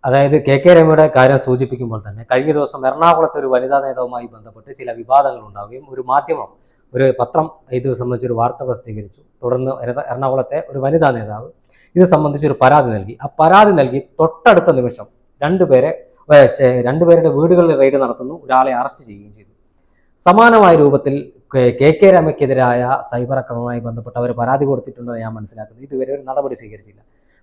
അതായത് കെ രമയുടെ കാര്യം സൂചിപ്പിക്കുമ്പോൾ തന്നെ കഴിഞ്ഞ ദിവസം എറണാകുളത്തെ ഒരു വനിതാ നേതാവുമായി ബന്ധപ്പെട്ട് ചില വിവാദങ്ങൾ ഉണ്ടാവുകയും ഒരു മാധ്യമം, ഒരു പത്രം ഇത് സംബന്ധിച്ചൊരു വാർത്ത പ്രസിദ്ധീകരിച്ചു. തുടർന്ന് എറണാകുളത്തെ ഒരു വനിതാ നേതാവ് ഇത് സംബന്ധിച്ചൊരു പരാതി നൽകി. ആ പരാതി നൽകി തൊട്ടടുത്ത നിമിഷം രണ്ടുപേരുടെ വീടുകളിൽ റെയ്ഡ് നടത്തുന്നു, ഒരാളെ അറസ്റ്റ് ചെയ്യുകയും ചെയ്തു. സമാനമായ രൂപത്തിൽ കെ രമയ്ക്കെതിരായ സൈബർ ആക്രമണവുമായി ബന്ധപ്പെട്ട് അവർ പരാതി കൊടുത്തിട്ടുണ്ടെന്ന് ഞാൻ മനസ്സിലാക്കുന്നത്. ഇതുവരെ ഒരു നടപടി സ്വീകരിച്ചില്ല.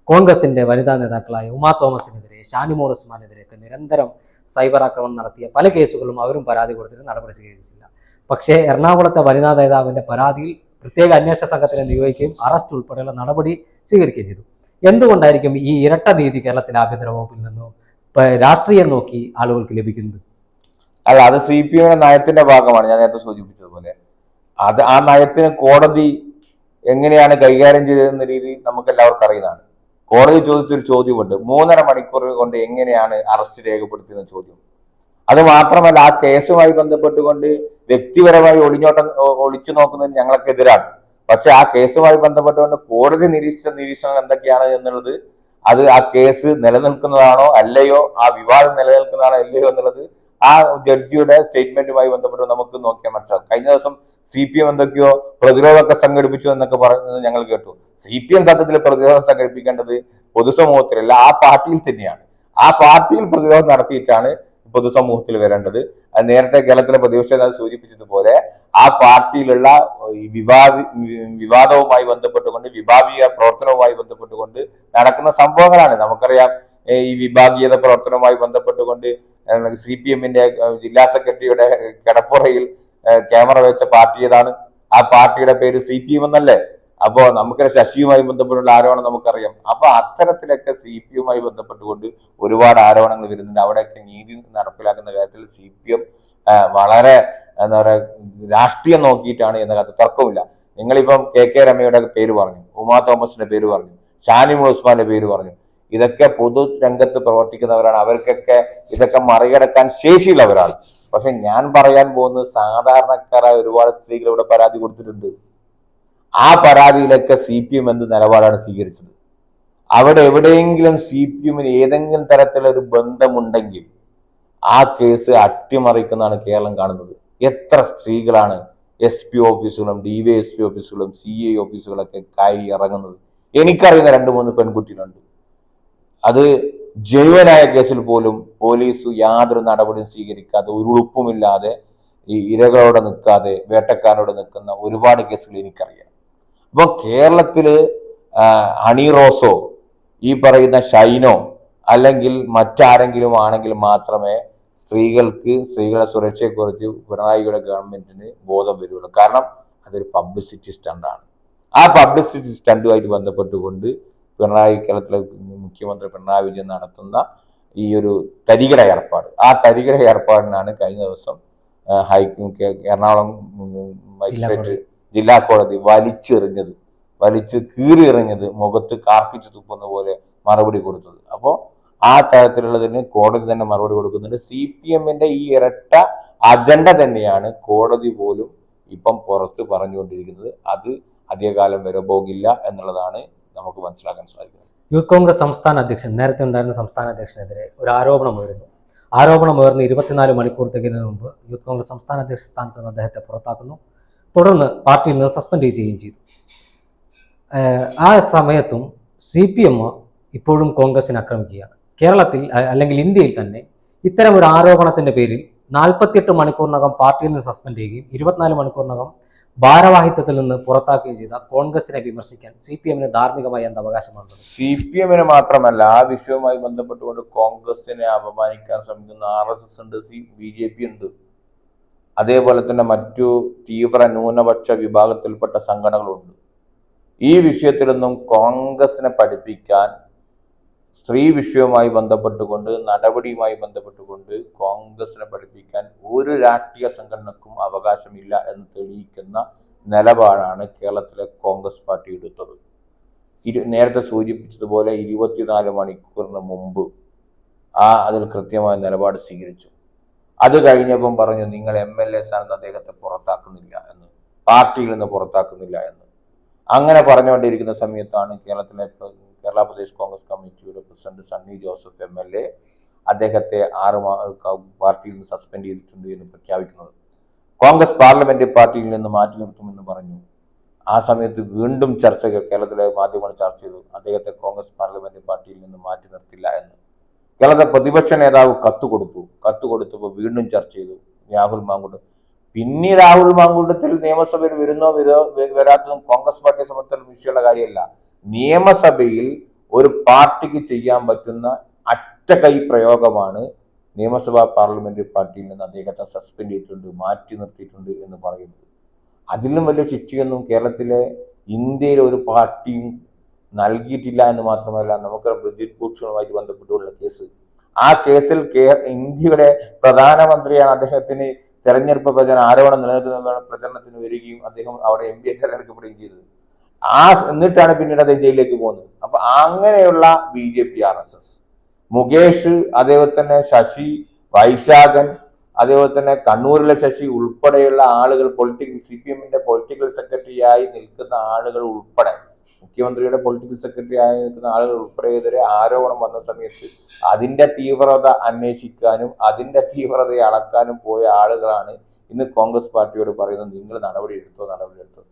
കോൺഗ്രസിന്റെ വനിതാ നേതാക്കളായ ഉമാ തോമസിനെതിരെ, ഷാനിമോൾ ഉസ്മാനെതിരെയൊക്കെ നിരന്തരം സൈബർ ആക്രമണം നടത്തിയ പല കേസുകളും അവരും പരാതി കൊടുത്തിട്ട് നടപടി സ്വീകരിച്ചില്ല. പക്ഷേ എറണാകുളത്തെ വനിതാ നേതാവിന്റെ പരാതിയിൽ പ്രത്യേക അന്വേഷണ സംഘത്തിനെ നിയോഗിക്കുകയും അറസ്റ്റ് ഉൾപ്പെടെയുള്ള നടപടി സ്വീകരിക്കുകയും ചെയ്തു. എന്തുകൊണ്ടായിരിക്കും ഈ ഇരട്ട നീതി കേരളത്തിലെ ആഭ്യന്തര വകുപ്പിൽ നിന്നും രാഷ്ട്രീയം നോക്കി ആളുകൾക്ക് ലഭിക്കുന്നത്? അല്ല, അത് CPM നയത്തിന്റെ ഭാഗമാണ്. ഞാൻ നേരത്തെ സൂചിപ്പിച്ചതുപോലെ ആ നയത്തിന് കോടതി എങ്ങനെയാണ് കൈകാര്യം ചെയ്തതെന്ന രീതി നമുക്ക് എല്ലാവർക്കും അറിയുന്നതാണ്. കോടതി ചോദിച്ചൊരു ചോദ്യമുണ്ട്, 3.5 മണിക്കൂർ കൊണ്ട് എങ്ങനെയാണ് അറസ്റ്റ് രേഖപ്പെടുത്തിയെന്ന ചോദ്യം. അത് മാത്രമല്ല, ആ കേസുമായി ബന്ധപ്പെട്ടുകൊണ്ട് വ്യക്തിപരമായി ഒളിച്ചു നോക്കുന്നതിന് ഞങ്ങൾക്ക് എതിരാണ്. പക്ഷെ ആ കേസുമായി ബന്ധപ്പെട്ടുകൊണ്ട് കോടതി നിരീക്ഷണം എന്തൊക്കെയാണ് എന്നുള്ളത്, അത് ആ കേസ് നിലനിൽക്കുന്നതാണോ അല്ലയോ, ആ വിവാദം നിലനിൽക്കുന്നതാണോ അല്ലയോ എന്നുള്ളത് ആ ജഡ്ജിയുടെ സ്റ്റേറ്റ്മെന്റുമായി ബന്ധപ്പെട്ട് നമുക്ക് നോക്കിയാൽ മനസ്സിലാവും. കഴിഞ്ഞ ദിവസം CPM എന്തൊക്കെയോ പ്രതിരോധമൊക്കെ സംഘടിപ്പിച്ചു എന്നൊക്കെ പറയുന്നത് ഞങ്ങൾ കേട്ടു. CPM സത്യത്തിൽ പ്രതിരോധം സംഘടിപ്പിക്കേണ്ടത് പൊതുസമൂഹത്തിലല്ല, ആ പാർട്ടിയിൽ തന്നെയാണ്. ആ പാർട്ടിയിൽ പ്രതിരോധം നടത്തിയിട്ടാണ് പൊതുസമൂഹത്തിൽ വരേണ്ടത്. അത് നേരത്തെ കേരളത്തിലെ പ്രതിപക്ഷ നേതാവ് സൂചിപ്പിച്ചതുപോലെ ആ പാർട്ടിയിലുള്ള വിവാദവുമായി ബന്ധപ്പെട്ടുകൊണ്ട്, വിഭാഗീയ പ്രവർത്തനവുമായി ബന്ധപ്പെട്ടുകൊണ്ട് നടക്കുന്ന സംഭവങ്ങളാണ്. നമുക്കറിയാം, ഈ വിഭാഗീയത പ്രവർത്തനവുമായി ബന്ധപ്പെട്ടുകൊണ്ട് CPM-ന്റെ ജില്ലാ സെക്രട്ടറിയുടെ കിടപ്പുറയിൽ ക്യാമറ വെച്ച പാർട്ടി ഏതാണ്? ആ പാർട്ടിയുടെ പേര് CPM എന്നല്ലേ? അപ്പോ നമുക്ക് ശശിയുമായി ബന്ധപ്പെട്ടുള്ള ആരോപണം നമുക്കറിയാം. അപ്പൊ അത്തരത്തിലൊക്കെ CPM-മായി ബന്ധപ്പെട്ടുകൊണ്ട് ഒരുപാട് ആരോപണങ്ങൾ വരുന്നുണ്ട്. അവിടെയൊക്കെ നീതി നടപ്പിലാക്കുന്ന കാര്യത്തിൽ CPM വളരെ എന്താ പറയാ രാഷ്ട്രീയം നോക്കിയിട്ടാണ് എന്ന കാര്യത്തിൽ തർക്കമില്ല. നിങ്ങളിപ്പം കെ രമയുടെ പേര് പറഞ്ഞു, ഉമാ തോമസിന്റെ പേര് പറഞ്ഞു, ഷാനിമോൾ ഉസ്മാന്റെ പേര് പറഞ്ഞു. ഇതൊക്കെ പൊതുരംഗത്ത് പ്രവർത്തിക്കുന്നവരാണ്. അവർക്കൊക്കെ ഇതൊക്കെ മറികടക്കാൻ ശേഷിയുള്ളവരാണ്. പക്ഷെ ഞാൻ പറയാൻ പോകുന്നത്, സാധാരണക്കാരായ ഒരുപാട് സ്ത്രീകൾ ഇവിടെ പരാതി കൊടുത്തിട്ടുണ്ട്. ആ പരാതിയിലൊക്കെ CPM എന്ത് നിലപാടാണ് സ്വീകരിച്ചത്? അവിടെ എവിടെയെങ്കിലും CPM-ന് ഏതെങ്കിലും തരത്തിലൊരു ബന്ധമുണ്ടെങ്കിൽ ആ കേസ് അട്ടിമറിക്കുന്നതാണ് കേരളം കാണുന്നത്. എത്ര സ്ത്രീകളാണ് SP ഓഫീസുകളും DYSP ഓഫീസുകളും CI ഓഫീസുകളൊക്കെ കയറി ഇറങ്ങുന്നത്? എനിക്കറിയുന്ന 2-3 പെൺകുട്ടികളുണ്ട്. അത് ജനുവനായ കേസിൽ പോലും പോലീസ് യാതൊരു നടപടിയും സ്വീകരിക്കാതെ, ഒരു ഉളുപ്പുമില്ലാതെ, ഈ ഇരകളോടെ നിൽക്കാതെ വേട്ടക്കാരോട് നിൽക്കുന്ന ഒരുപാട് കേസുകൾ എനിക്കറിയാം. അപ്പൊ കേരളത്തില് ഹണി റോസോ ഈ പറയുന്ന ഷൈനോ അല്ലെങ്കിൽ മറ്റാരെങ്കിലും ആണെങ്കിൽ മാത്രമേ സ്ത്രീകളുടെ സുരക്ഷയെക്കുറിച്ച് പിണറായിയുടെ ഗവൺമെന്റിന് ബോധം വരുള്ളൂ. കാരണം അതൊരു പബ്ലിസിറ്റി സ്റ്റണ്ടാണ്. ആ പബ്ലിസിറ്റി സ്റ്റണ്ടുമായിട്ട് ബന്ധപ്പെട്ടുകൊണ്ട് കേരളത്തിലെ മുഖ്യമന്ത്രി പിണറായി വിജയൻ നടത്തുന്ന ഈ ഒരു തരികിട ഏർപ്പാട്, ആ തരികിട ഏർപ്പാടിനാണ് കഴിഞ്ഞ ദിവസം എറണാകുളം മജിസ്ട്രേറ്റ് ജില്ലാ കോടതി വലിച്ചു കീറി എറിഞ്ഞത്, മുഖത്ത് കാർക്കിച്ചു തുപ്പുന്ന പോലെ മറുപടി കൊടുത്തത്. അപ്പോ ആ തരത്തിലുള്ളതിന് കോടതി തന്നെ മറുപടി കൊടുക്കുന്നുണ്ട്. CPM-ന്റെ ഈ ഇരട്ട അജണ്ട തന്നെയാണ് കോടതി പോലും ഇപ്പം പുറത്ത് പറഞ്ഞുകൊണ്ടിരിക്കുന്നത്. അത് അധികകാലം വരെ പോകില്ല എന്നുള്ളതാണ് നമുക്ക് മനസ്സിലാക്കാൻ സാധിക്കുന്നത്. യൂത്ത് കോൺഗ്രസ് സംസ്ഥാന അധ്യക്ഷൻ, നേരത്തെ ഉണ്ടായിരുന്ന സംസ്ഥാന അധ്യക്ഷനെതിരെ ഒരു ആരോപണം ഉയർന്നു. ആരോപണം ഉയർന്ന് 24 മണിക്കൂർ തികയുന്നതിന് മുമ്പ് യൂത്ത് കോൺഗ്രസ് സംസ്ഥാന അധ്യക്ഷ സ്ഥാനത്ത് നിന്ന് അദ്ദേഹത്തെ പുറത്താക്കുന്നു. തുടർന്ന് പാർട്ടിയിൽ നിന്ന് സസ്പെൻഡ് ചെയ്യുകയും ചെയ്തു. ആ സമയത്തും CPM ഇപ്പോഴും കോൺഗ്രസിനെ ആക്രമിക്കുകയാണ്. കേരളത്തിൽ അല്ലെങ്കിൽ ഇന്ത്യയിൽ തന്നെ ഇത്തരം ഒരു ആരോപണത്തിന്റെ പേരിൽ 48 മണിക്കൂറിനകം പാർട്ടിയിൽ നിന്ന് സസ്പെൻഡ് ചെയ്യുകയും 24 മണിക്കൂറിനകം ഭാരവാഹിത്വത്തിൽ നിന്ന് പുറത്താക്കുകയും ചെയ്ത കോൺഗ്രസിനെ വിമർശിക്കാൻ CPM-ന് ധാർമ്മികമായി എന്ത് അവകാശമാണ്? CPM-ന് മാത്രമല്ല, ആ വിഷയവുമായി ബന്ധപ്പെട്ടുകൊണ്ട് കോൺഗ്രസിനെ അപമാനിക്കാൻ ശ്രമിക്കുന്ന RSS ഉണ്ട്, BJP ഉണ്ട്. അതേപോലെ തന്നെ മറ്റു തീവ്ര ന്യൂനപക്ഷ വിഭാഗത്തിൽപ്പെട്ട സംഘടനകളുണ്ട്. ഈ വിഷയത്തിലൊന്നും കോൺഗ്രസിനെ പഠിപ്പിക്കാൻ, സ്ത്രീ വിഷയവുമായി ബന്ധപ്പെട്ടുകൊണ്ട്, നടപടിയുമായി ബന്ധപ്പെട്ടുകൊണ്ട് കോൺഗ്രസിനെ പഠിപ്പിക്കാൻ ഒരു രാഷ്ട്രീയ സംഘടനക്കും അവകാശമില്ല എന്ന് തെളിയിക്കുന്ന നിലപാടാണ് കേരളത്തിലെ കോൺഗ്രസ് പാർട്ടി എടുത്തത്. നേരത്തെ സൂചിപ്പിച്ചതുപോലെ 24 മണിക്കൂറിന് മുമ്പ് അതിൽ കൃത്യമായ നിലപാട് സ്വീകരിച്ചു. അത് കഴിഞ്ഞപ്പം പറഞ്ഞു, നിങ്ങൾ MLA സ്ഥാനത്ത് അദ്ദേഹത്തെ പുറത്താക്കുന്നില്ല എന്ന്, പാർട്ടിയിൽ നിന്ന് പുറത്താക്കുന്നില്ല എന്ന്. അങ്ങനെ പറഞ്ഞുകൊണ്ടിരിക്കുന്ന സമയത്താണ് കേരള പ്രദേശ് കോൺഗ്രസ് കമ്മിറ്റിയുടെ പ്രസിഡന്റ് സണ്ണി ജോസഫ് MLA അദ്ദേഹത്തെ 6 പാർട്ടിയിൽ നിന്ന് സസ്പെൻഡ് ചെയ്തിട്ടുണ്ട് എന്ന് പ്രഖ്യാപിക്കുന്നത്. കോൺഗ്രസ് പാർലമെന്റ് പാർട്ടിയിൽ നിന്ന് മാറ്റി നിർത്തുമെന്ന് പറഞ്ഞു. ആ സമയത്ത് വീണ്ടും ചർച്ചകൾ കേരളത്തിലെ മാധ്യമങ്ങൾ ചർച്ച ചെയ്തു, അദ്ദേഹത്തെ കോൺഗ്രസ് പാർലമെന്റ് പാർട്ടിയിൽ നിന്ന് മാറ്റി നിർത്തില്ല എന്ന്. കേരളത്തിലെ പ്രതിപക്ഷ നേതാവ് കത്ത് കൊടുത്തപ്പോൾ വീണ്ടും ചർച്ച ചെയ്തു രാഹുൽ മാങ്കൂട്ടം. പിന്നീട് രാഹുൽ മാങ്കൂട്ടത്തിൽ നിയമസഭയിൽ വരുന്നോ വരാത്തതും കോൺഗ്രസ് പാർട്ടിയെ സംബന്ധിച്ചുള്ള വിഷയമുള്ള കാര്യമല്ല. നിയമസഭയിൽ ഒരു പാർട്ടിക്ക് ചെയ്യാൻ പറ്റുന്ന അറ്റകൈ പ്രയോഗമാണ് നിയമസഭാ പാർലമെന്റ് പാർട്ടിയിൽ നിന്ന് അദ്ദേഹത്തെ സസ്പെൻഡ് ചെയ്തിട്ടുണ്ട്, മാറ്റി നിർത്തിയിട്ടുണ്ട് എന്ന് പറയുന്നത്. അതിലും വലിയ ശിക്ഷയൊന്നും കേരളത്തിലെ ഇന്ത്യയിലെ ഒരു പാർട്ടിയും നൽകിയിട്ടില്ല എന്ന് മാത്രമല്ല, നമുക്ക് ബ്രിജിറ്റ് ഭൂഷണുമായിട്ട് ബന്ധപ്പെട്ടുള്ള കേസ്, ആ കേസിൽ ഇന്ത്യയുടെ പ്രധാനമന്ത്രിയാണ് അദ്ദേഹത്തിന് തെരഞ്ഞെടുപ്പ് ആരോപണം നിലനിൽക്കുന്ന പ്രചരണത്തിന് വരികയും അദ്ദേഹം അവിടെ MP തെരഞ്ഞെടുക്കപ്പെടുകയും ചെയ്തത്. എന്നിട്ടാണ് പിന്നീട് അദ്ദേഹം ജയിലിലേക്ക് പോകുന്നത്. അപ്പൊ അങ്ങനെയുള്ള BJP RSS മുകേഷ്, അതേപോലെ തന്നെ ശശി, വൈശാഖൻ, അതേപോലെ തന്നെ കണ്ണൂരിലെ ശശി ഉൾപ്പെടെയുള്ള ആളുകൾ, CPM-ന്റെ പൊളിറ്റിക്കൽ സെക്രട്ടറിയായി നിൽക്കുന്ന ആളുകൾ ഉൾപ്പെടെ, മുഖ്യമന്ത്രിയുടെ പൊളിറ്റിക്കൽ സെക്രട്ടറി ആയി നിൽക്കുന്ന ആളുകൾ ഉൾപ്പെടെയെതിരെ ആരോപണം വന്ന സമയത്ത് അതിന്റെ തീവ്രത അന്വേഷിക്കാനും അതിന്റെ തീവ്രതയെ അളക്കാനും പോയ ആളുകളാണ് ഇന്ന് കോൺഗ്രസ് പാർട്ടിയോട് പറയുന്നത്, നിങ്ങൾ നടപടി എടുത്തോ.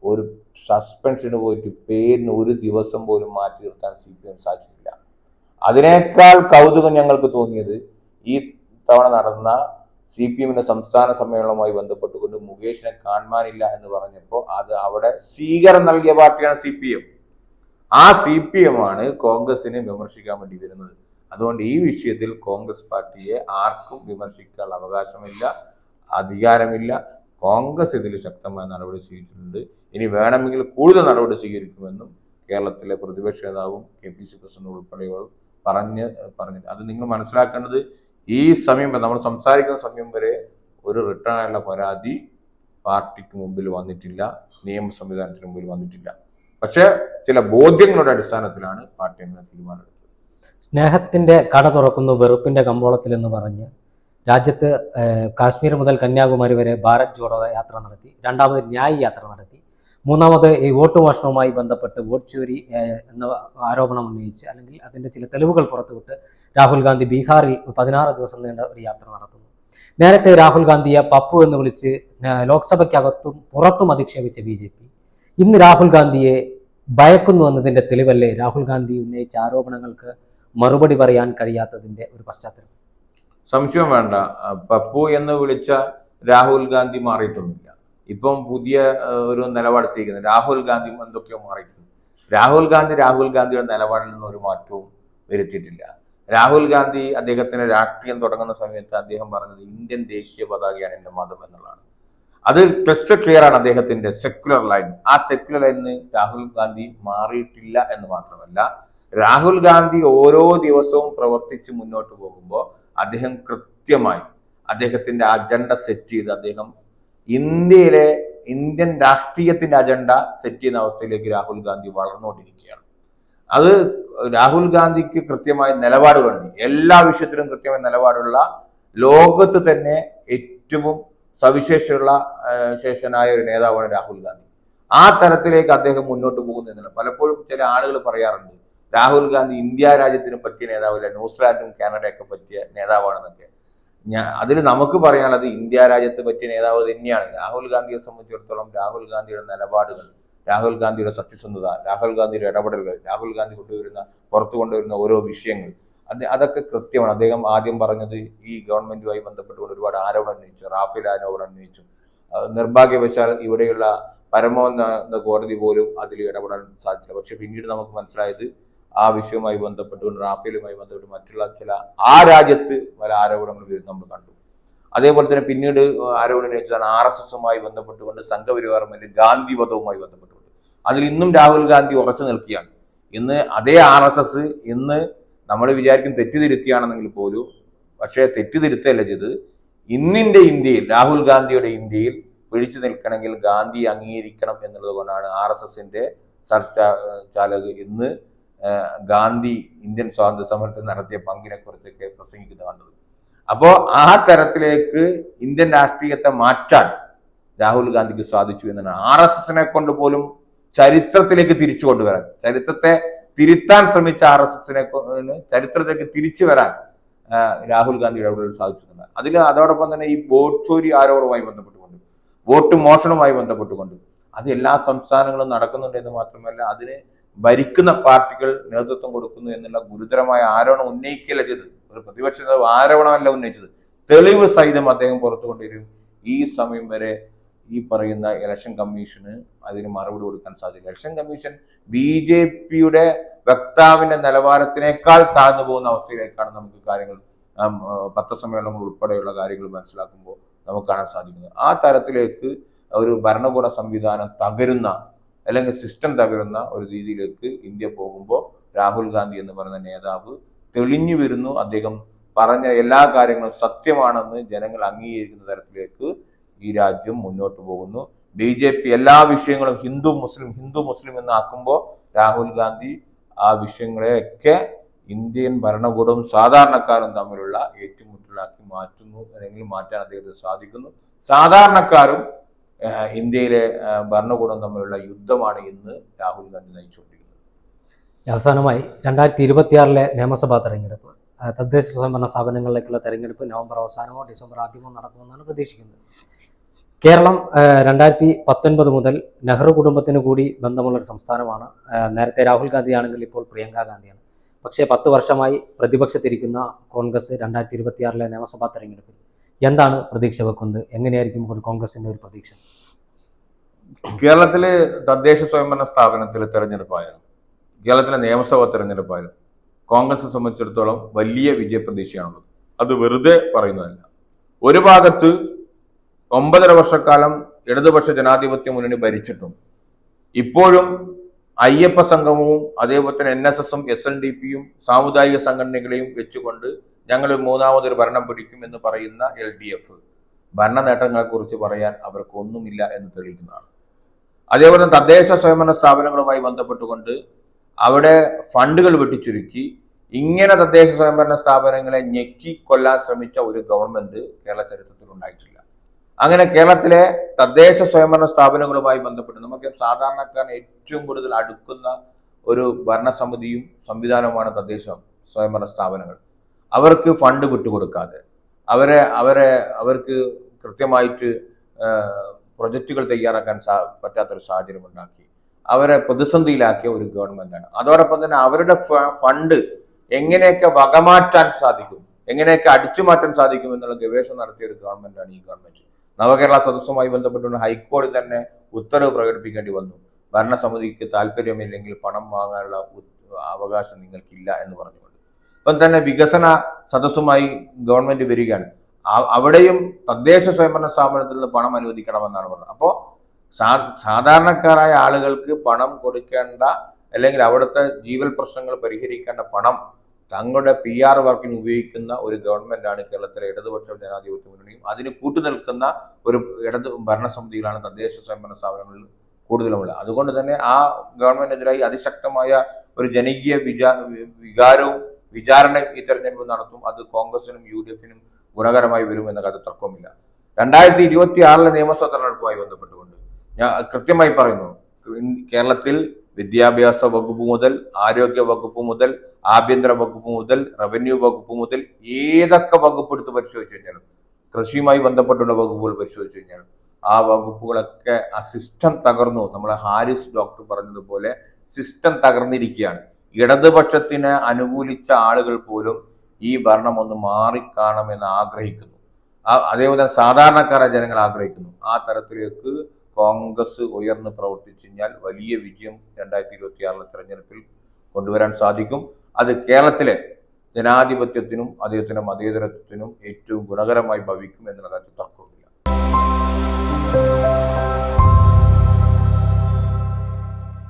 ഒരു സസ്പെൻഷന് പോയിട്ട് പേരിന് ഒരു ദിവസം പോലും മാറ്റി നിർത്താൻ CPM സാധിച്ചിട്ടില്ല. അതിനേക്കാൾ കൗതുകം ഞങ്ങൾക്ക് തോന്നിയത് ഈ തവണ നടന്ന CPM-ന്റെ സംസ്ഥാന സമ്മേളനവുമായി ബന്ധപ്പെട്ടുകൊണ്ട് മുകേഷിനെ കാണാനില്ല എന്ന് പറഞ്ഞപ്പോൾ അത് അവിടെ സ്വീകരണം നൽകിയ പാർട്ടിയാണ് CPM. ആ CPM ആണ് കോൺഗ്രസിനെ വിമർശിക്കാൻ വേണ്ടി വരുന്നത്. അതുകൊണ്ട് ഈ വിഷയത്തിൽ കോൺഗ്രസ് പാർട്ടിയെ ആർക്കും വിമർശിക്കാനുള്ള അവകാശമില്ല, അധികാരമില്ല. കോൺഗ്രസ് ഇതിൽ ശക്തമായ നടപടി സ്വീകരിച്ചിട്ടുണ്ട്. ഇനി വേണമെങ്കിൽ കൂടുതൽ നടപടി സ്വീകരിക്കുമെന്നും കേരളത്തിലെ പ്രതിപക്ഷ നേതാവും KPC പ്രസിഡന്റും ഉൾപ്പെടെയുള്ളവർ പറഞ്ഞു. അത് നിങ്ങൾ മനസ്സിലാക്കേണ്ടത്, ഈ സമയം നമ്മൾ സംസാരിക്കുന്ന സമയം വരെ ഒരു റിട്ടേൺ ആയുള്ള പരാതി പാർട്ടിക്ക് മുമ്പിൽ വന്നിട്ടില്ല, നിയമ സംവിധാനത്തിന് മുമ്പിൽ വന്നിട്ടില്ല. പക്ഷെ ചില ബോധ്യങ്ങളുടെ അടിസ്ഥാനത്തിലാണ് പാർട്ടി അങ്ങനെ തീരുമാനമെടുത്തത്. സ്നേഹത്തിന്റെ കട തുറക്കുന്നു വെറുപ്പിന്റെ കമ്പോളത്തിൽ എന്ന് പറഞ്ഞ് രാജ്യത്ത് കാശ്മീർ മുതൽ കന്യാകുമാരി വരെ ഭാരത് ജോഡോ യാത്ര നടത്തി, രണ്ടാമത് ന്യായ് യാത്ര നടത്തി, മൂന്നാമത് ഈ വോട്ട് മോഷണവുമായി ബന്ധപ്പെട്ട് വോട്ട് ചോരി എന്ന ആരോപണം ഉന്നയിച്ച് അല്ലെങ്കിൽ അതിൻ്റെ ചില തെളിവുകൾ പുറത്തുവിട്ട് രാഹുൽ ഗാന്ധി ബീഹാറിൽ 16 ദിവസം നീണ്ട ഒരു യാത്ര നടത്തുന്നു. നേരത്തെ രാഹുൽ ഗാന്ധിയെ പപ്പു എന്ന് വിളിച്ച് ലോക്സഭയ്ക്കകത്തും പുറത്തും അധിക്ഷേപിച്ച BJP ഇന്ന് രാഹുൽ ഗാന്ധിയെ ഭയക്കുന്നു എന്നതിൻ്റെ തെളിവല്ലേ രാഹുൽ ഗാന്ധി ഉന്നയിച്ച ആരോപണങ്ങൾക്ക് മറുപടി പറയാൻ കഴിയാത്തതിൻ്റെ ഒരു പശ്ചാത്തലം? സംശയം വേണ്ട, പപ്പു എന്ന് വിളിച്ച രാഹുൽ ഗാന്ധി മാറിയിട്ടൊന്നുമില്ല. ഇപ്പം പുതിയ ഒരു നിലപാട് സ്വീകരിക്കുന്നത് രാഹുൽ ഗാന്ധി എന്തൊക്കെയോ മാറിയിട്ടുണ്ട്. രാഹുൽ ഗാന്ധിയുടെ നിലപാടിൽ നിന്ന് ഒരു മാറ്റവും വരുത്തിയിട്ടില്ല. രാഹുൽ ഗാന്ധി അദ്ദേഹത്തിന്റെ രാഷ്ട്രീയം തുടങ്ങുന്ന സമയത്ത് അദ്ദേഹം പറഞ്ഞത് ഇന്ത്യൻ ദേശീയ പതാകയാണ് എന്റെ മതം എന്നുള്ളതാണ്. അത് ക്രിസ്റ്റൽ ക്ലിയർ ആണ് അദ്ദേഹത്തിന്റെ സെക്യുലർ ലൈൻ. ആ സെക്യുലർ ലൈനിന് രാഹുൽ ഗാന്ധി മാറിയിട്ടില്ല എന്ന് മാത്രമല്ല, രാഹുൽ ഗാന്ധി ഓരോ ദിവസവും പ്രവർത്തിച്ച് മുന്നോട്ട് പോകുമ്പോൾ അദ്ദേഹം കൃത്യമായി അദ്ദേഹത്തിന്റെ അജണ്ട സെറ്റ് ചെയ്ത് അദ്ദേഹം ഇന്ത്യൻ രാഷ്ട്രീയത്തിന്റെ അജണ്ട സെറ്റ് ചെയ്യുന്ന അവസ്ഥയിലേക്ക് രാഹുൽ ഗാന്ധി വളർന്നുകൊണ്ടിരിക്കുകയാണ്. അത് രാഹുൽ ഗാന്ധിക്ക് കൃത്യമായ നിലപാടുകളുണ്ട്, എല്ലാ വിഷയത്തിലും കൃത്യമായ നിലപാടുള്ള, ലോകത്ത് തന്നെ ഏറ്റവും സവിശേഷനായ ഒരു നേതാവാണ് രാഹുൽ ഗാന്ധി. ആ തരത്തിലേക്ക് അദ്ദേഹം മുന്നോട്ട് പോകുന്നതിന് പലപ്പോഴും ചില ആളുകൾ പറയാറുണ്ട് രാഹുൽ ഗാന്ധി ഇന്ത്യ രാജ്യത്തിന് പറ്റിയ നേതാവല്ല, ന്യൂസിലാൻഡും കാനഡയൊക്കെ പറ്റിയ നേതാവാണെന്നൊക്കെ. അതിൽ നമുക്ക് പറയാനുള്ളത് ഇന്ത്യ രാജ്യത്ത് പറ്റിയ നേതാവ് തന്നെയാണ്. രാഹുൽ ഗാന്ധിയെ സംബന്ധിച്ചിടത്തോളം രാഹുൽ ഗാന്ധിയുടെ നിലപാടുകൾ, രാഹുൽ ഗാന്ധിയുടെ സത്യസന്ധത, രാഹുൽ ഗാന്ധിയുടെ ഇടപെടലുകൾ, രാഹുൽ ഗാന്ധി പുറത്തു കൊണ്ടുവരുന്ന ഓരോ വിഷയങ്ങൾ, അതൊക്കെ കൃത്യമാണ്. അദ്ദേഹം ആദ്യം പറഞ്ഞത് ഈ ഗവൺമെന്റുമായി ബന്ധപ്പെട്ടുകൊണ്ട് ഒരുപാട് ആരോപണം ഉന്നയിച്ചു, റാഫേൽ ആരോപണം ഉന്നയിച്ചു. നിർഭാഗ്യവശാൽ ഇവിടെയുള്ള പരമോന്നത കോടതി പോലും അതിൽ ഇടപെടാൻ സാധിച്ചില്ല. പക്ഷെ പിന്നീട് നമുക്ക് മനസ്സിലായത് ആ വിഷയവുമായി ബന്ധപ്പെട്ടുകൊണ്ട്, റാഫേലുമായി ബന്ധപ്പെട്ട് മറ്റുള്ള ചില ആ രാജ്യത്ത് പല ആരോപണങ്ങൾ നമ്മൾ കണ്ടു. അതേപോലെ തന്നെ പിന്നീട് ആരോപണം ഉന്നയിച്ചതാണ് RSSുമായി ബന്ധപ്പെട്ടുകൊണ്ട്, സംഘപരിവാറുമായി, ഗാന്ധി വധവുമായി ബന്ധപ്പെട്ടുകൊണ്ട്. അതിൽ ഇന്നും രാഹുൽ ഗാന്ധി ഉറച്ചു നിൽക്കുകയാണ്. ഇന്ന് അതേ RSS ഇന്ന് നമ്മൾ വിചാരിക്കും തെറ്റിതിരുത്തിയാണെന്നെങ്കിൽ പോലും, പക്ഷേ തെറ്റിതിരുത്തല്ല ചെയ്ത് ഇന്നിന്റെ ഇന്ത്യയിൽ, രാഹുൽ ഗാന്ധിയുടെ ഇന്ത്യയിൽ പിടിച്ചു നിൽക്കണമെങ്കിൽ ഗാന്ധി അംഗീകരിക്കണം എന്നുള്ളത് കൊണ്ടാണ് RSSന്റെ ചാലക് ഇന്ന് ഗാന്ധി ഇന്ത്യൻ സ്വാതന്ത്ര്യ സമരത്തിൽ നടത്തിയ പങ്കിനെ കുറിച്ചൊക്കെ പ്രസംഗിക്കുന്നത് കണ്ടത്. അപ്പോ ആ തരത്തിലേക്ക് ഇന്ത്യൻ രാഷ്ട്രീയത്തെ മാറ്റാൻ രാഹുൽ ഗാന്ധിക്ക് സാധിച്ചു എന്നാണ്. RSSനെ കൊണ്ട് പോലും ചരിത്രത്തിലേക്ക് തിരിച്ചു കൊണ്ടുവരാൻ, ചരിത്രത്തെ തിരുത്താൻ ശ്രമിച്ച RSSനെ ചരിത്രത്തിലേക്ക് തിരിച്ചു വരാൻ രാഹുൽ ഗാന്ധി ഇടപെടൽ സാധിച്ചിട്ടുണ്ട്. അതോടൊപ്പം തന്നെ ഈ വോട്ട് ചോരി ആരോപണവുമായി ബന്ധപ്പെട്ടുകൊണ്ട്, വോട്ട് മോഷണവുമായി ബന്ധപ്പെട്ടുകൊണ്ട് അത് എല്ലാ സംസ്ഥാനങ്ങളും നടക്കുന്നുണ്ട് എന്ന് മാത്രമല്ല അതിന് ഭരിക്കുന്ന പാർട്ടികൾ നേതൃത്വം കൊടുക്കുന്നു എന്നുള്ള ഗുരുതരമായ ആരോപണം ഉന്നയിക്കുകയല്ല ചെയ്തത്. ഒരു പ്രതിപക്ഷ നേതാവ് ആരോപണമല്ല ഉന്നയിച്ചത്, തെളിവ് സഹിതം അദ്ദേഹം പുറത്തു കൊണ്ടുവരും. ഈ സമയം വരെ ഈ പറയുന്ന ഇലക്ഷൻ കമ്മീഷന് അതിന് മറുപടി കൊടുക്കാൻ സാധിക്കില്ല. ഇലക്ഷൻ കമ്മീഷൻ BJPയുടെ വക്താവിന്റെ നിലവാരത്തിനേക്കാൾ താഴ്ന്നു പോകുന്ന അവസ്ഥയിലേക്കാണ് നമുക്ക് കാര്യങ്ങൾ പത്രസമ്മേളനങ്ങൾ ഉൾപ്പെടെയുള്ള കാര്യങ്ങൾ മനസ്സിലാക്കുമ്പോൾ നമുക്ക് കാണാൻ സാധിക്കുന്നത്. ആ തരത്തിലേക്ക് ഒരു ഭരണകൂട സംവിധാനം തകരുന്ന അല്ലെങ്കിൽ സിസ്റ്റം തകരുന്ന ഒരു രീതിയിലേക്ക് ഇന്ത്യ പോകുമ്പോൾ രാഹുൽ ഗാന്ധി എന്ന് പറയുന്ന നേതാവ് തെളിഞ്ഞു വരുന്നു. അദ്ദേഹം പറഞ്ഞ എല്ലാ കാര്യങ്ങളും സത്യമാണെന്ന് ജനങ്ങൾ അംഗീകരിക്കുന്ന തരത്തിലേക്ക് ഈ രാജ്യം മുന്നോട്ട് പോകുന്നു. BJP എല്ലാ വിഷയങ്ങളും ഹിന്ദു മുസ്ലിം എന്ന് ആക്കുമ്പോൾ രാഹുൽ ഗാന്ധി ആ വിഷയങ്ങളെയൊക്കെ ഇന്ത്യൻ ഭരണകൂടവും സാധാരണക്കാരും തമ്മിലുള്ള ഏറ്റുമുട്ടലാക്കി മാറ്റുന്നു, അല്ലെങ്കിൽ മാറ്റാൻ അദ്ദേഹത്തിന് സാധിക്കുന്നു. സാധാരണക്കാരും ഇന്ത്യയിലെ ഭരണകൂടം തമ്മിലുള്ള യുദ്ധമാണ് ഇന്ന് രാഹുൽ ഗാന്ധി നയിച്ചുകൊണ്ടിരിക്കുന്നത്. അവസാനമായി 2026 നിയമസഭാ തെരഞ്ഞെടുപ്പ്, തദ്ദേശ സ്വയംഭരണ സ്ഥാപനങ്ങളിലേക്കുള്ള തെരഞ്ഞെടുപ്പ് നവംബർ അവസാനമോ ഡിസംബർ ആദ്യമോ നടക്കുമെന്നാണ് പ്രതീക്ഷിക്കുന്നത്. കേരളം 2019 മുതൽ നെഹ്റു കുടുംബത്തിന് കൂടി ബന്ധമുള്ളൊരു സംസ്ഥാനമാണ്. നേരത്തെ രാഹുൽ ഗാന്ധി ആണെങ്കിൽ ഇപ്പോൾ പ്രിയങ്ക ഗാന്ധിയാണ്. പക്ഷേ 10 വർഷമായി പ്രതിപക്ഷത്തിരിക്കുന്ന കോൺഗ്രസ് 2026 നിയമസഭാ തെരഞ്ഞെടുപ്പിൽ എന്താണ് പ്രതീക്ഷ വെക്കുന്നത്? എങ്ങനെയായിരിക്കും കോൺഗ്രസിന്റെ ഒരു പ്രതീക്ഷ? കേരളത്തിലെ തദ്ദേശ സ്വയംഭരണ സ്ഥാപനത്തിലെ തെരഞ്ഞെടുപ്പായാലും കേരളത്തിലെ നിയമസഭാ തെരഞ്ഞെടുപ്പായാലും കോൺഗ്രസിനെ സംബന്ധിച്ചിടത്തോളം വലിയ വിജയപ്രതീക്ഷയാണുള്ളത്. അത് വെറുതെ പറയുന്നതല്ല. ഒരു ഭാഗത്ത് 9.5 വർഷക്കാലം ഇടതുപക്ഷ ജനാധിപത്യ മുന്നണി ഭരിച്ചിട്ടും ഇപ്പോഴും അയ്യപ്പ സംഗമവും അതേപോലെ തന്നെ NSSും SNDPയും സാമുദായിക സംഘടനകളെയും വെച്ചുകൊണ്ട് ഞങ്ങൾ മൂന്നാമതൊരു ഭരണം പിടിക്കും എന്ന് പറയുന്ന LDF ഭരണ നേട്ടങ്ങളെക്കുറിച്ച് പറയാൻ അവർക്കൊന്നുമില്ല എന്ന് തെളിയിക്കുന്നതാണ്. അതേപോലെ തദ്ദേശ സ്വയംഭരണ സ്ഥാപനങ്ങളുമായി ബന്ധപ്പെട്ടുകൊണ്ട് അവിടെ ഫണ്ടുകൾ വെട്ടിച്ചുരുക്കി ഇങ്ങനെ തദ്ദേശ സ്വയംഭരണ സ്ഥാപനങ്ങളെ ഞെക്കിക്കൊല്ലാൻ ശ്രമിച്ച ഒരു ഗവൺമെന്റ് കേരള ചരിത്രത്തിൽ ഉണ്ടായിട്ടില്ല. അങ്ങനെ കേരളത്തിലെ തദ്ദേശ സ്വയംഭരണ സ്ഥാപനങ്ങളുമായി ബന്ധപ്പെട്ട് നമുക്ക് സാധാരണക്കാരൻ ഏറ്റവും കൂടുതൽ അടുക്കുന്ന ഒരു ഭരണസമിതിയും സംവിധാനവുമാണ് തദ്ദേശ സ്വയംഭരണ സ്ഥാപനങ്ങൾ. അവർക്ക് ഫണ്ട് വിട്ടുകൊടുക്കാതെ അവർക്ക് കൃത്യമായിട്ട് പ്രൊജക്റ്റുകൾ തയ്യാറാക്കാൻ പറ്റാത്തൊരു സാഹചര്യം ഉണ്ടാക്കി അവരെ പ്രതിസന്ധിയിലാക്കിയ ഒരു ഗവൺമെന്റാണ്. അതോടൊപ്പം തന്നെ അവരുടെ ഫണ്ട് എങ്ങനെയൊക്കെ വകമാറ്റാൻ സാധിക്കും, എങ്ങനെയൊക്കെ അടിച്ചുമാറ്റാൻ സാധിക്കും എന്നുള്ള ഗവേഷണം നടത്തിയ ഒരു ഗവൺമെന്റാണ് ഈ ഗവൺമെന്റ്. നവകേരള സദസ്സുമായി ബന്ധപ്പെട്ടുകൊണ്ട് ഹൈക്കോടതി തന്നെ ഉത്തരവ് പ്രകടിപ്പിക്കേണ്ടി വന്നു. ഭരണസമിതിക്ക് താല്പര്യമില്ലെങ്കിൽ പണം വാങ്ങാനുള്ള അവകാശം നിങ്ങൾക്കില്ല എന്ന് പറഞ്ഞുകൊണ്ട്. ഇപ്പം തന്നെ വികസന സദസ്സുമായി ഗവൺമെന്റ് വരികയാണ്. അവിടെയും തദ്ദേശ സ്വയംഭരണ സ്ഥാപനത്തിൽ നിന്ന് പണം അനുവദിക്കണമെന്നാണ് പറഞ്ഞത്. അപ്പോൾ സാധാരണക്കാരായ ആളുകൾക്ക് പണം കൊടുക്കേണ്ട അല്ലെങ്കിൽ അവിടുത്തെ ജീവൽ പ്രശ്നങ്ങൾ പരിഹരിക്കേണ്ട പണം തങ്ങളുടെ PR വർക്കിന് ഉപയോഗിക്കുന്ന ഒരു ഗവൺമെന്റാണ് കേരളത്തിലെ ഇടതുപക്ഷ ജനാധിപത്യ മുന്നണിയും അതിന് കൂട്ടുനിൽക്കുന്ന ഒരു ഭരണസമിതികളാണ് തദ്ദേശ സ്വയംഭരണ സ്ഥാപനങ്ങളിൽ കൂടുതലുമുള്ളത്. അതുകൊണ്ട് തന്നെ ആ ഗവൺമെന്റിനെതിരായി അതിശക്തമായ ഒരു ജനകീയ വികാരവും വിചാരണയും ഈ തെരഞ്ഞെടുപ്പ് നടത്തും. അത് കോൺഗ്രസിനും UDFനും ഗുണകരമായി വരും എന്ന കാര്യം തർക്കമില്ല. 2026 നിയമസഭാ തെരഞ്ഞെടുപ്പുമായി ബന്ധപ്പെട്ടുകൊണ്ട് ഞാൻ കൃത്യമായി പറയുന്നു, കേരളത്തിൽ വിദ്യാഭ്യാസ വകുപ്പ് മുതൽ ആരോഗ്യ വകുപ്പ് മുതൽ ആഭ്യന്തര വകുപ്പ് മുതൽ റവന്യൂ വകുപ്പ് മുതൽ ഏതൊക്കെ വകുപ്പ് എടുത്ത് പരിശോധിച്ചു കഴിഞ്ഞാലും കൃഷിയുമായി ബന്ധപ്പെട്ടുള്ള വകുപ്പുകൾ പരിശോധിച്ചു കഴിഞ്ഞാൽ ആ വകുപ്പുകളൊക്കെ ആ സിസ്റ്റം തകർന്നു. നമ്മളെ ഹാരിസ് ഡോക്ടർ പറഞ്ഞതുപോലെ സിസ്റ്റം തകർന്നിരിക്കുകയാണ്. ഇടതുപക്ഷത്തിന് അനുകൂലിച്ച ആളുകൾ പോലും ഈ ഭരണം ഒന്ന് മാറിക്കാണമെന്ന് ആഗ്രഹിക്കുന്നു. അതേപോലെ സാധാരണക്കാരായ ജനങ്ങൾ ആഗ്രഹിക്കുന്നു. ആ തരത്തിലേക്ക് കോൺഗ്രസ് ഉയർന്ന് പ്രവർത്തിച്ചു കഴിഞ്ഞാൽ വലിയ വിജയം 2026 തെരഞ്ഞെടുപ്പിൽ കൊണ്ടുവരാൻ സാധിക്കും. അത് കേരളത്തിലെ ജനാധിപത്യത്തിനും അദ്ദേഹത്തിന്റെ മതേതരത്വത്തിനും ഏറ്റവും ഗുണകരമായി ഭവിക്കും എന്നുള്ള കാര്യത്തിൽ